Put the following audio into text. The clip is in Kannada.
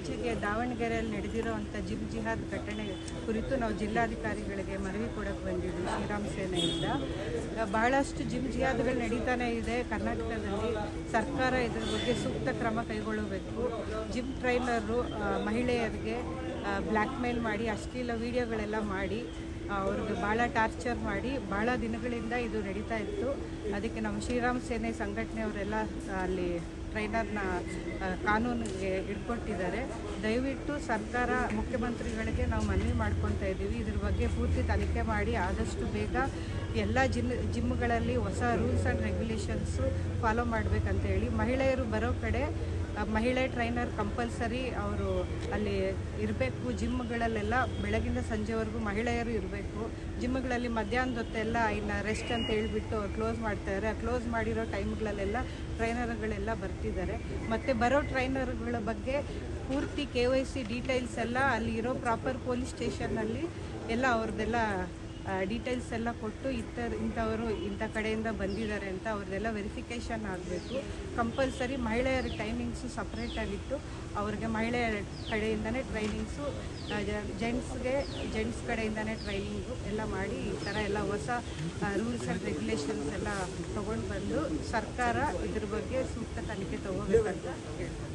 ಇತ್ತೀಚೆಗೆ ದಾವಣಗೆರೆಯಲ್ಲಿ ನಡೆದಿರುವಂಥ ಜಿಮ್ ಜಿಹಾದ್ ಘಟನೆ ಕುರಿತು ನಾವು ಜಿಲ್ಲಾಧಿಕಾರಿಗಳಿಗೆ ಮನವಿ ಕೊಡಕ್ಕೆ ಬಂದಿದ್ವಿ ಶ್ರೀರಾಮ್ ಸೇನೆಯಿಂದ. ಬಹಳಷ್ಟು ಜಿಮ್ ಜಿಹಾದ್ಗಳು ನಡೀತಾನೆ ಇದೆ ಕರ್ನಾಟಕದಲ್ಲಿ. ಸರ್ಕಾರ ಇದರ ಬಗ್ಗೆ ಸೂಕ್ತ ಕ್ರಮ ಕೈಗೊಳ್ಳಬೇಕು. ಜಿಮ್ ಟ್ರೈನರು ಮಹಿಳೆಯರಿಗೆ ಬ್ಲ್ಯಾಕ್ ಮೇಲ್ ಮಾಡಿ ಅಶ್ಲೀಲ ವಿಡಿಯೋಗಳೆಲ್ಲ ಮಾಡಿ ಅವ್ರಿಗೆ ಭಾಳ ಟಾರ್ಚರ್ ಮಾಡಿ ಭಾಳ ದಿನಗಳಿಂದ ಇದು ನಡೀತಾ ಇತ್ತು. ಅದಕ್ಕೆ ನಮ್ಮ ಶ್ರೀರಾಮ್ ಸೇನೆ ಸಂಘಟನೆಯವರೆಲ್ಲ ಅಲ್ಲಿ ಟ್ರೈನರ್ನ ಕಾನೂನಿಗೆ ಇಟ್ಕೊಟ್ಟಿದ್ದಾರೆ. ದಯವಿಟ್ಟು ಸರ್ಕಾರ ಮುಖ್ಯಮಂತ್ರಿಗಳಿಗೆ ನಾವು ಮನವಿ ಮಾಡ್ಕೊತಾ ಇದ್ದೀವಿ, ಇದ್ರ ಬಗ್ಗೆ ಪೂರ್ತಿ ತನಿಖೆ ಮಾಡಿ ಆದಷ್ಟು ಬೇಗ ಎಲ್ಲ ಜಿಮ್ಗಳಲ್ಲಿ ಹೊಸ ರೂಲ್ಸ್ ಆ್ಯಂಡ್ ರೆಗ್ಯುಲೇಷನ್ಸು ಫಾಲೋ ಮಾಡಬೇಕಂತ ಹೇಳಿ. ಮಹಿಳೆಯರು ಬರೋ ಕಡೆ ಮಹಿಳೆ ಟ್ರೈನರ್ ಕಂಪಲ್ಸರಿ ಅವರು ಅಲ್ಲಿ ಇರಬೇಕು. ಜಿಮ್ಗಳಲ್ಲೆಲ್ಲ ಬೆಳಗಿಂದ ಸಂಜೆವರೆಗೂ ಮಹಿಳೆಯರು ಇರಬೇಕು. ಜಿಮ್ಗಳಲ್ಲಿ ಮಧ್ಯಾಹ್ನದ ಹೊತ್ತೆಲ್ಲ ಇನ್ನು ರೆಸ್ಟ್ ಅಂತ ಹೇಳಿಬಿಟ್ಟು ಅವ್ರು ಕ್ಲೋಸ್ ಮಾಡ್ತಾರೆ. ಕ್ಲೋಸ್ ಮಾಡಿರೋ ಟೈಮ್ಗಳಲ್ಲೆಲ್ಲ ಟ್ರೈನರ್ಗಳೆಲ್ಲ ಬರ್ತಿದ್ದಾರೆ. ಮತ್ತು ಬರೋ ಟ್ರೈನರ್ಗಳ ಬಗ್ಗೆ ಪೂರ್ತಿ KYC ಡೀಟೇಲ್ಸ್ ಎಲ್ಲ ಅಲ್ಲಿ ಇರೋ ಪ್ರಾಪರ್ ಪೊಲೀಸ್ ಸ್ಟೇಷನ್ನಲ್ಲಿ ಎಲ್ಲ ಅವ್ರದ್ದೆಲ್ಲ ಡೀಟೇಲ್ಸ್ ಎಲ್ಲ ಕೊಟ್ಟು ಇಂಥವರು ಇಂಥ ಕಡೆಯಿಂದ ಬಂದಿದ್ದಾರೆ ಅಂತ ಅವ್ರದ್ದೆಲ್ಲ ವೆರಿಫಿಕೇಷನ್ ಆಗಬೇಕು. ಕಂಪಲ್ಸರಿ ಮಹಿಳೆಯರ ಟೈಮಿಂಗ್ಸು ಸಪ್ರೇಟಾಗಿತ್ತು. ಅವ್ರಿಗೆ ಮಹಿಳೆಯರ ಕಡೆಯಿಂದನೇ ಟ್ರೈನಿಂಗ್ಸು, ಜೆಂಟ್ಸ್ ಕಡೆಯಿಂದನೇ ಟ್ರೈನಿಂಗು ಎಲ್ಲ ಮಾಡಿ ಈ ಥರ ಎಲ್ಲ ಹೊಸ ರೂಲ್ಸ್ ಆ್ಯಂಡ್ ರೆಗ್ಯುಲೇಷನ್ಸ್ ಎಲ್ಲ ತೊಗೊಂಡು ಬಂದು ಸರ್ಕಾರ ಇದ್ರ ಬಗ್ಗೆ ಸೂಕ್ತ ತನಿಖೆ ತೊಗೋಬೇಕಂತ ಹೇಳ್ತಾರೆ.